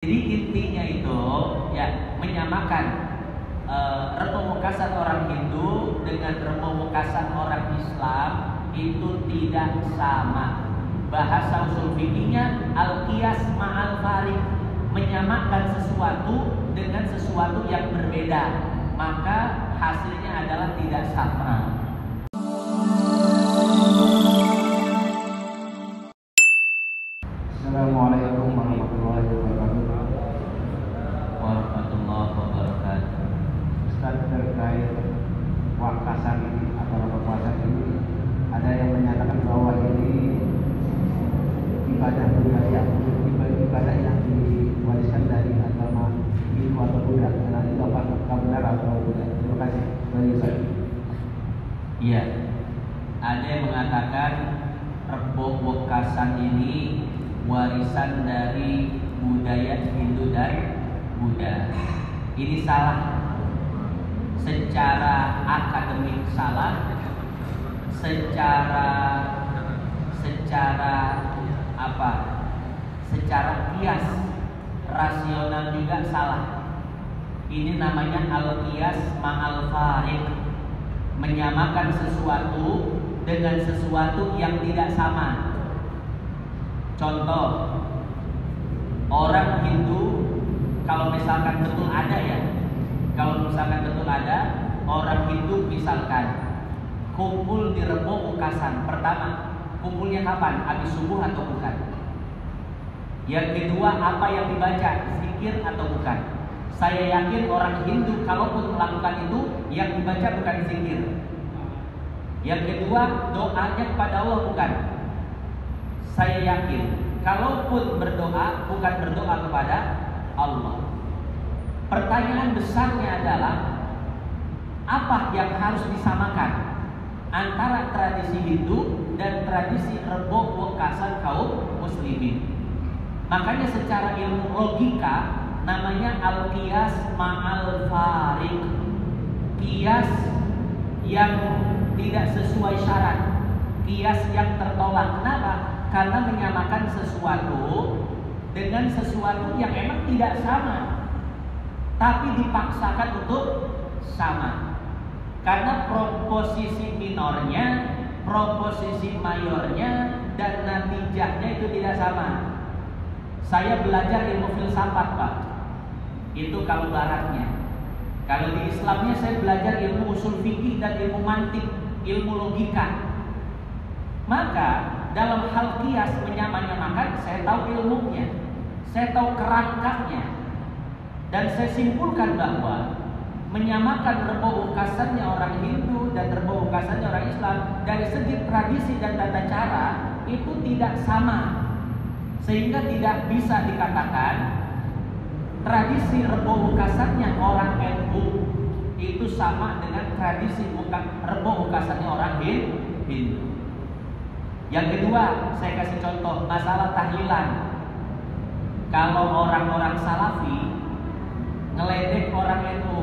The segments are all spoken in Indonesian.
Jadi intinya itu ya menyamakan remu mukasan orang Hindu dengan remu mukasan orang Islam itu tidak sama. Bahasa usul fikihnya al-qiyas ma'al farik, menyamakan sesuatu dengan sesuatu yang berbeda, maka hasilnya adalah tidak sama. Assalamualaikum warahmatullahi wabarakatuh. Warahmatullahi wabarakatuh. Ustaz, terkait wakasan ini atau puasa ini, ada yang menyatakan bahwa ini ibadah budaya, ibadah yang diwariskan dari agama Hindu atau Buddha. Karena itu apakah benar atau tidak? Terima kasih. Dari Ustaz. Iya, ada yang mengatakan rebok wekasan ini warisan dari budaya Hindu dan Buddha. Ini salah, secara akademik salah, secara kias rasional juga salah. Ini namanya al-qiyas ma'al farik, menyamakan sesuatu dengan sesuatu yang tidak sama. Contoh, orang Hindu kalau misalkan betul ada orang Hindu misalkan kumpul di rebo ukasan. Pertama, kumpulnya kapan? Habis subuh atau bukan? Yang kedua, apa yang dibaca? Zikir atau bukan? Saya yakin orang Hindu kalaupun melakukan itu, yang dibaca bukan zikir. Yang kedua, doanya kepada Allah bukan? Saya yakin kalaupun berdoa, bukan berdoa kepada Allah. Pertanyaan besarnya adalah, apa yang harus disamakan antara tradisi Hindu dan tradisi rebo wekasan kaum muslimin? Makanya secara ilmu logika namanya al-qiyas ma'al farik, qiyas yang tidak sesuai syarat, qiyas yang tertolak. Kenapa? Karena menyamakan sesuatu dengan sesuatu yang emang tidak sama, tapi dipaksakan untuk sama. Karena proposisi minornya, proposisi mayornya, dan natijahnya itu tidak sama. Saya belajar ilmu filsafat, Pak. Itu kalau baratnya. Kalau di Islamnya saya belajar ilmu usul fikih dan ilmu mantik, ilmu logika. Maka dalam hal qiyas menyamakan, saya tahu ilmunya, saya tahu kerangkanya, dan saya simpulkan bahwa menyamakan rebo ukasannya orang Hindu dan rebo ukasannya orang Islam dari segi tradisi dan tata cara itu tidak sama, sehingga tidak bisa dikatakan tradisi rebo ukasannya orang NU itu sama dengan tradisi rebo ukasannya orang Hindu. Yang kedua, saya kasih contoh masalah tahlilan. Kalau orang-orang Salafi ngeledek orang NU,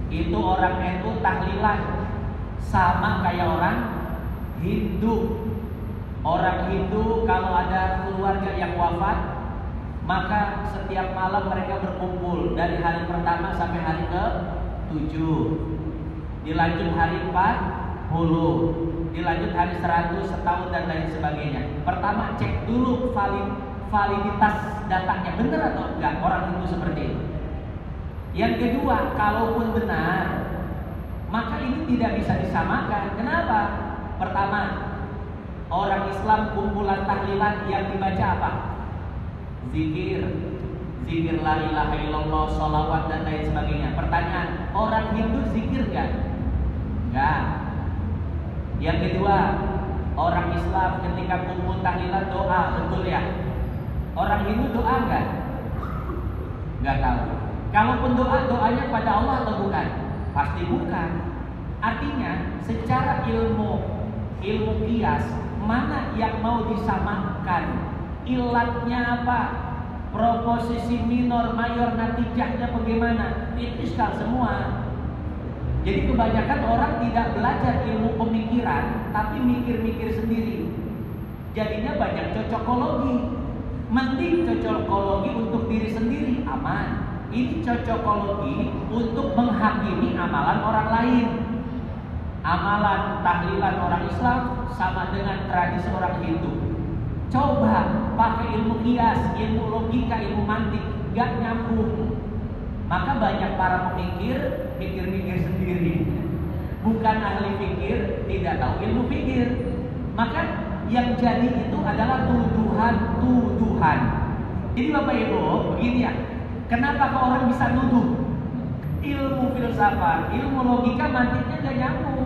itu orang NU tahlilan sama kayak orang Hindu. Orang Hindu kalau ada keluarga yang wafat, maka setiap malam mereka berkumpul dari hari pertama sampai hari ke-7. Dilanjut hari 40, dilanjut hari 100, setahun dan lain sebagainya. Pertama cek dulu validitas datanya benar atau enggak orang Hindu seperti itu. Yang kedua, kalaupun benar, maka ini tidak bisa disamakan. Kenapa? Pertama, orang Islam kumpulan tahlilan yang dibaca apa? Zikir la ilaha illallah, sholawat dan lain sebagainya. Pertanyaan, orang Hindu zikir enggak? Enggak. Yang kedua, orang Islam ketika kumpul tahlilan doa, betul ya? Orang Hindu doa enggak? Enggak tahu. Kalaupun doanya pada Allah atau bukan? Pasti bukan. Artinya secara ilmu qiyas, mana yang mau disamakan? Ilatnya apa? Proposisi minor, mayor, natijahnya bagaimana? Itu iskal semua. Jadi kebanyakan orang tidak belajar ilmu pemikiran, tapi mikir-mikir sendiri. Jadinya banyak cocokologi. Mending cocokologi untuk diri sendiri, aman. Ini cocokologi untuk menghakimi amalan orang lain. Amalan tahlilan orang Islam sama dengan tradisi orang Hindu. Coba pakai ilmu kias, ilmu logika, ilmu mantik, gak nyambung. Maka banyak para pemikir mikir-mikir sendiri, bukan ahli fikir, tidak tahu ilmu fikir. Maka yang jadi itu adalah tuduhan. Jadi Bapak Ibu, begini ya, kenapa kok orang bisa nuduh? Ilmu filsafat, ilmu logika, mantiknya gak nyambung.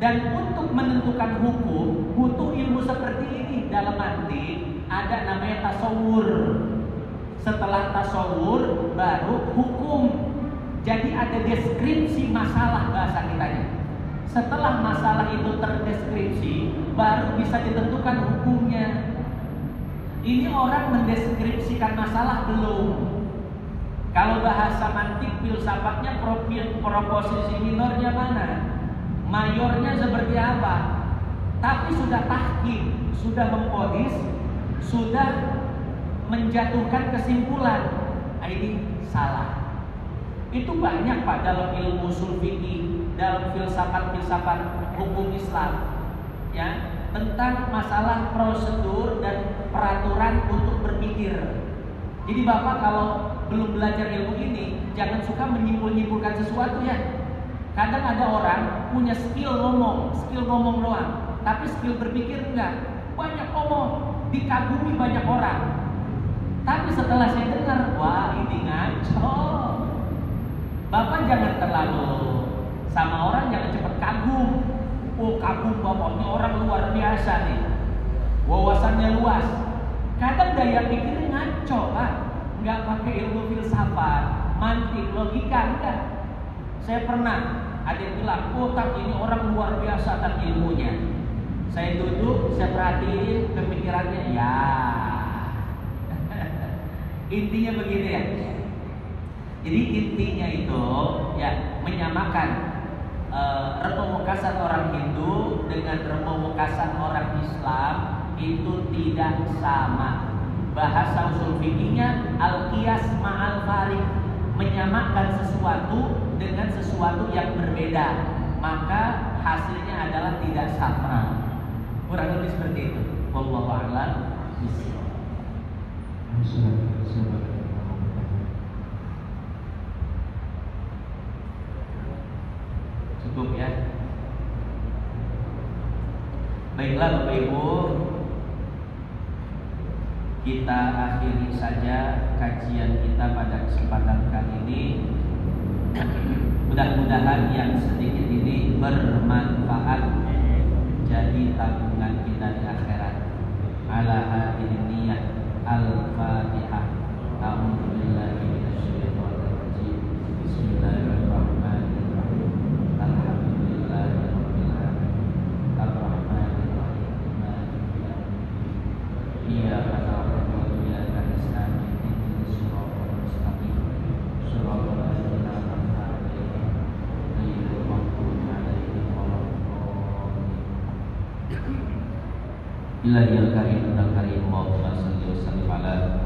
Dan untuk menentukan hukum butuh ilmu seperti ini. Dalam mantik ada namanya tasawur. Setelah tasawur baru hukum. Jadi ada deskripsi masalah bahasa kitanya. Setelah masalah itu terdeskripsi, baru bisa ditentukan hukumnya. Ini orang mendeskripsikan masalah belum. Kalau bahasa mantik filsafatnya proposisi minornya mana? Mayornya seperti apa? Tapi sudah tahkim, sudah memponis, sudah menjatuhkan kesimpulan. Ini salah. Itu banyak Pak dalam ilmu ushul fikih, dalam filsafat hukum Islam, ya, tentang masalah prosedur dan peraturan untuk berpikir. Jadi Bapak kalau belum belajar ilmu ini, jangan suka menyimpulkan sesuatu ya. Kadang ada orang punya skill ngomong doang, tapi skill berpikir enggak. Banyak omong, dikagumi banyak orang. Tapi setelah saya dengar, wah ini ngaco. Bapak jangan terlalu sama orang, jangan cepat kagum. Oh kagum Bapak, ini orang luar biasa nih, wawasannya luas. Kadang daya pikirnya ngaco Pak, nggak pakai ilmu filsafat, mantik, logika, enggak. Saya pernah ada yang bilang, oh tak ini orang luar biasa tak ilmunya. Saya duduk, saya perhatiin pemikirannya, ya. Intinya begini ya. Jadi intinya itu ya menyamakan remu mukasan orang Hindu dengan remu mukasan orang Islam itu tidak sama. Bahasa usul fikihnya al-qiyas ma'al farik, menyamakan sesuatu dengan sesuatu yang berbeda, maka hasilnya adalah tidak sama. Kurang lebih seperti itu. Wallahu a'lam bishawab. Cukup ya. Baiklah Bapak Ibu, kita akhiri saja kajian kita pada kesempatan kali ini. Mudah-mudahan yang sedikit ini bermanfaat, jadi tabungan kita di akhirat. Ala hadhihi niyyah al-Fatihah. A'udzu billahi minasyaitonir rajim. Bismillahirrahmanirrahim. Alhamdulillahirabbil alamin. Arrahmanir rahim. Maliki yaumiddin. Iyyaka na'budu wa iyyaka nasta'in. Ihdinas siratal mustaqim. Shiratal ladzina an'amta 'alaihim ghairil maghdubi 'alaihim waladdallin. Ilahil karim dan karim, Allahumma salli wa sallim ala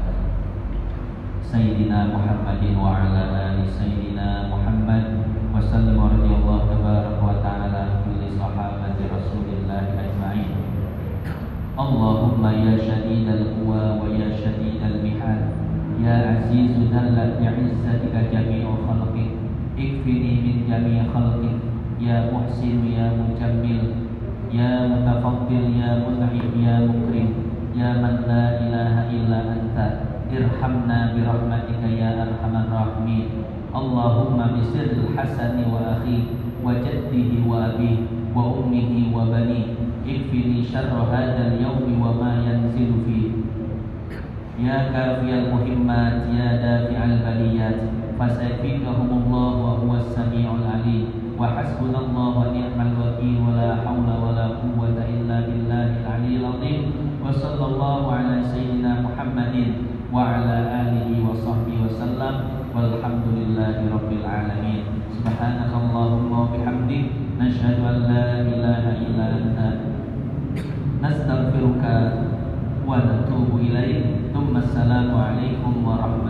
Sayyidina Muhammadin wa ala ali Sayyidina Muhammad wa sallim wa radiyallahu tabaraka wa ta'ala kulli sahabati Rasulillah ajma'in. Allahumma ya shadidal quwa wa ya shadidal mihal, ya azizu dhallat bi'izzatika jami'u khalqik, ikfini min jami'i khalqik, ya muhsin ya mujammil, ya mutafaddil ya mun'im ya mukrim, ya man la ilaha illa anta, irhamna birahmatika ya arhamar rahimin. Allahumma bisirril hasani wa akhi wa jaddihi wa abihi wa ummihi wa bani, ikfini syarra hadzal yawmi wa ma yanzilu fihi. Ya kafiyal muhimmat ya dafi'al baliyat, fasayfikahumullah wa huwas sami'ul alim. Wa hasbunallahu wa ni'mal wakil, wa la hawla wa la quwwata illa billahil aliyyil azim. Wa sallallahu ala sayyidina Muhammadin wa ala alihi wa sahbihi wa sallam, walhamdulillahi rabbil alamin. Subhanakallahumma wa bihamdik, nashhadu an la ilaha illa anta, nastaghfiruka wa natubu atubu ilaih. Assalamualaikum warahmatullahi wabarakatuh.